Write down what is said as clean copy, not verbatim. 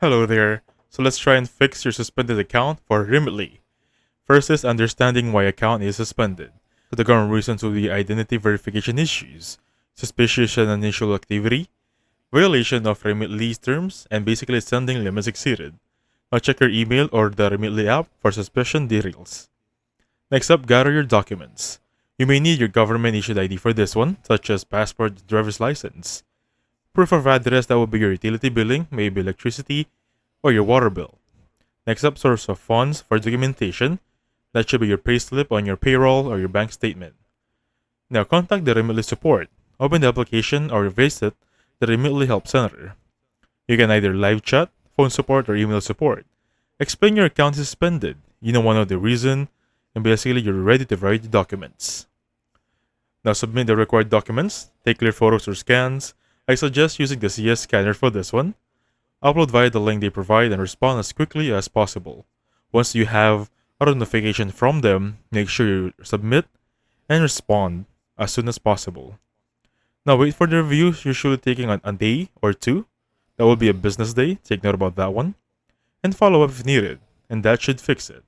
Hello there. So let's try and fix your suspended account for Remitly. First is understanding why account is suspended. So the common reasons will be identity verification issues, suspicious and unusual activity, violation of Remitly's terms, and basically sending limits exceeded. Now check your email or the Remitly app for suspicion details. Next up, gather your documents. You may need your government issued ID for this one, such as passport, driver's license. Proof of address, that will be your utility billing, maybe electricity, or your water bill. Next up, source of funds for documentation. That should be your payslip on your payroll or your bank statement. Now contact the Remitly support. Open the application or visit the Remitly Help Center. You can either live chat, phone support, or email support. Explain your account is suspended. You don't want to know the reason, and basically you're ready to verify the documents. Now submit the required documents. Take clear photos or scans. I suggest using the CS scanner for this one. Upload via the link they provide and respond as quickly as possible. Once you have a notification from them, make sure you submit and respond as soon as possible. Now wait for the review, usually taking a day or two. That will be a business day, take note about that one. And follow up if needed, and that should fix it.